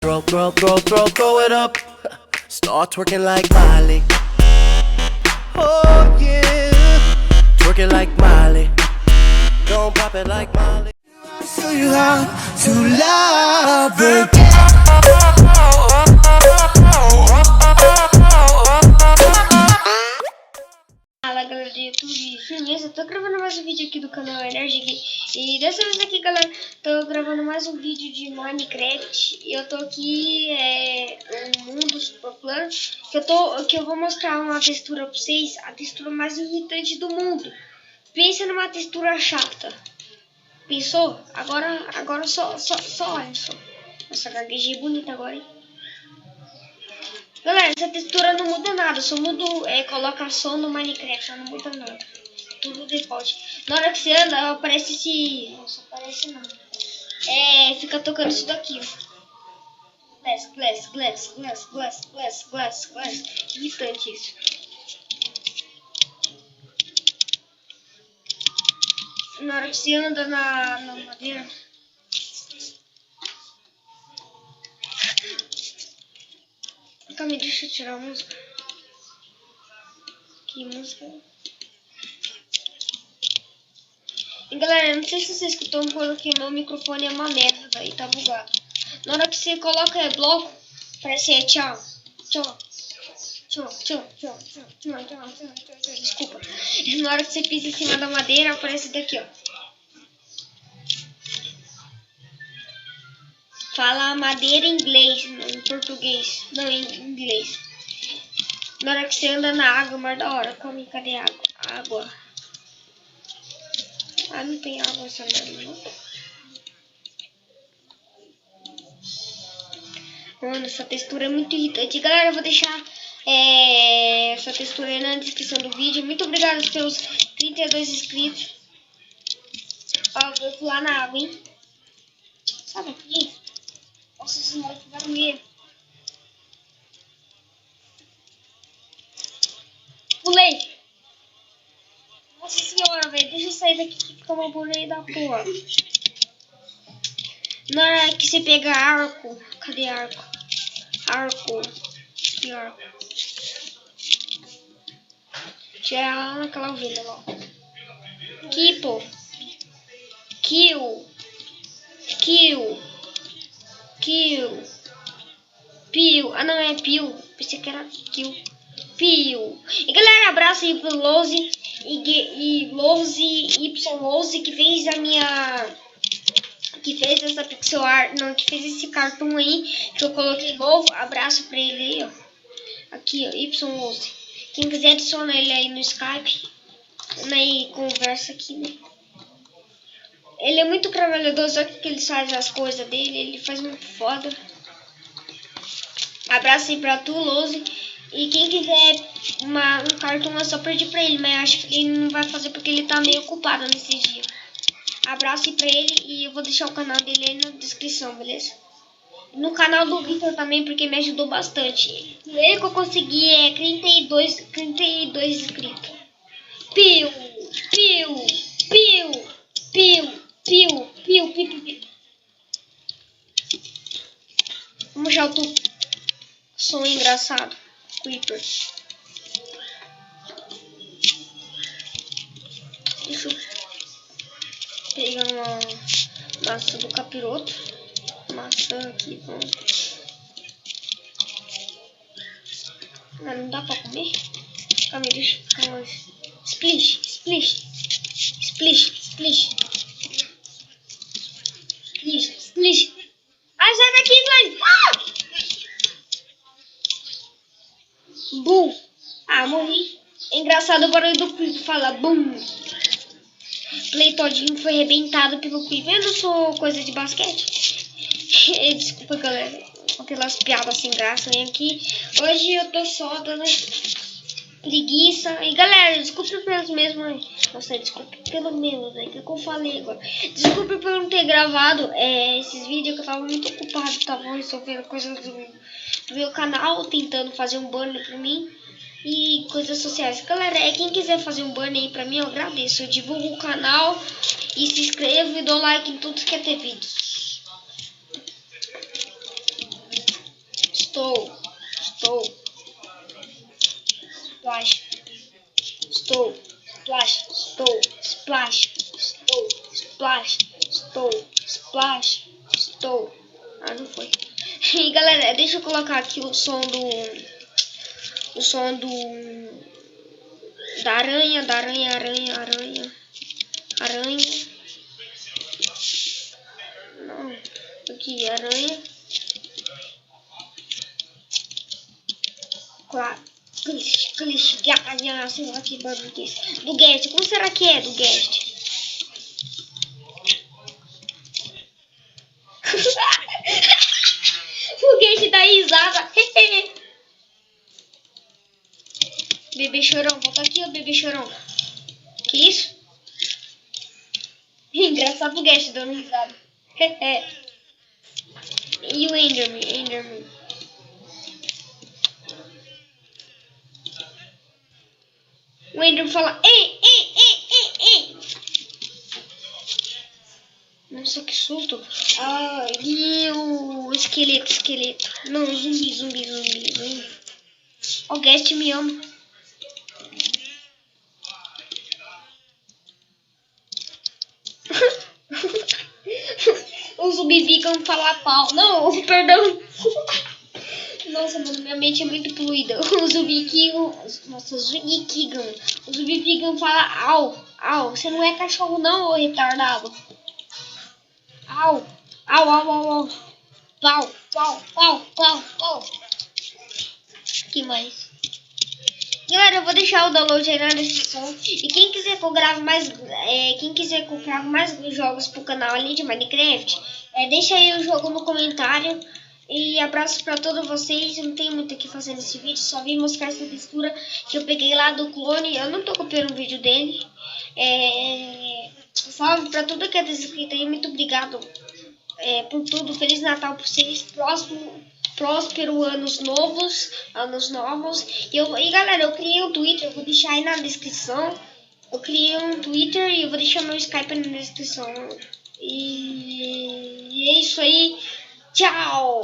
Throw it up. Start twerking like Miley. Oh yeah, twerking like Miley. Don't pop it like Miley. I'll show you how to love it. Fala galera do YouTube, firmeza, tô gravando mais um vídeo aqui do canal Energy e dessa vez aqui galera, tô gravando mais um vídeo de Minecraft e eu tô aqui no mundo superplano que eu vou mostrar uma textura pra vocês, a textura mais irritante do mundo. Pensa numa textura chata, pensou? Agora só olha só, essa gaguejinha bonita agora, hein? Galera, essa textura não muda nada, só muda colocação no Minecraft, não muda nada. Tudo default. Na hora que você anda, aparece esse... Nossa, aparece não. Fica tocando isso daqui, ó. Glass. Irritante isso. Na hora que você anda na madeira... Calma aí, deixa eu tirar a música. Que música? E galera, não sei se vocês escutam porque meu microfone é uma merda e tá bugado. Na hora que você coloca bloco, parece tchau. Desculpa. Na hora que você pisa em cima da madeira, aparece daqui, ó. Fala madeira em inglês, não em português, não em inglês. Na hora que você anda na água, mais da hora. Cadê a água? Ah, não tem água essa merda, não. Mano, essa textura é muito irritante. Galera, eu vou deixar essa textura aí na descrição do vídeo. Muito obrigado pelos 32 inscritos. Ó, eu vou pular na água, hein? Sabe aqui? Nossa senhora, que barulho. Pulei. Nossa senhora, velho. Deixa eu sair daqui que fica uma boleia da porra. Na hora que você pega arco. Cadê arco? Que arco? Tirar lá naquela ovelha lá. Kill. Pio. Ah, não, é Pio. Pensei que era Kill. Pio. E galera, abraço aí pro Lose e Lose Y11 que fez a minha... Que fez essa pixel art, não, que fez esse cartoon aí que eu coloquei novo. Abraço pra ele aí, ó. Aqui, ó, Y11. Quem quiser adiciona ele aí no Skype. Aí conversa aqui, né? Ele é muito trabalhadoso, olha que ele faz as coisas dele, ele faz muito foda. Abraço aí pra tu, Lose. E quem quiser um cartão é só pedir pra ele, mas acho que ele não vai fazer porque ele tá meio ocupado nesses dias. Abraço aí pra ele e eu vou deixar o canal dele aí na descrição, beleza? No canal do Victor também, porque me ajudou bastante. Ele que eu consegui 32 inscritos. Piu. Vamos já outro som engraçado. Creeper. Deixa eu pegar uma maçã do capiroto. Maçã aqui, pronto. Mas não dá pra comer? Calma aí, deixa eu ficar mais. Splish. Ai, sai daqui, Glenn! Boom! Ah, morri. É engraçado o barulho do Creeper fala boom. Play todinho foi arrebentado pelo Creeper. Eu não sou coisa de basquete. Desculpa, galera. Aquelas piadas sem graça vem aqui. Hoje eu tô só dando preguiça. E galera, desculpa pelos mesmos. Nossa, desculpa pelo menos, né? Que eu falei agora. Desculpa por não ter gravado esses vídeos que eu tava muito ocupado. Tava resolvendo coisas do meu canal, tentando fazer um banner pra mim. E coisas sociais. Galera, quem quiser fazer um banner aí pra mim, eu agradeço. Eu divulgo o canal e se inscrevo e dou like em todos que ter vídeos. Estou. Splash. Estou. Splash. Estou. Splash. Estou. Splash. Estou. Splash. Estou. Ah, não foi. E galera, deixa eu colocar aqui o som da aranha. Não, aqui, aranha. Claro. Clichê, sei lá que barulho que é esse. Do Guest, como será que é do Guest? O Guest dá risada. Bebê chorão, volta aqui, ó, bebê chorão. Que isso? Engraçado o Guest dando risada. E o Enderman. O Enderman fala, ei. Nossa, que susto. Ah, e o esqueleto. Não, zumbi. O Guest me ama. O zumbi vegan fala pau. Não, perdão. Nossa, mano, minha mente é muito poluída. O zumbi vegan fala au. Você não é cachorro não, ô retardado. Au. Pau. Que mais? Galera, eu vou deixar o download aí na descrição. E quem quiser que eu grave mais, jogos pro canal além de Minecraft, deixa aí o jogo no comentário. E abraço pra todos vocês. Eu não tenho muito o que fazer nesse vídeo, só vim mostrar essa textura que eu peguei lá do clone. Eu não tô copiando o vídeo dele. Salve pra tudo que é inscrito aí. Muito obrigado por tudo. Feliz Natal pra vocês. Próspero anos novos. E galera, eu criei um Twitter, eu vou deixar aí na descrição. Eu criei um Twitter e eu vou deixar meu Skype na descrição. E é isso aí. Tchau!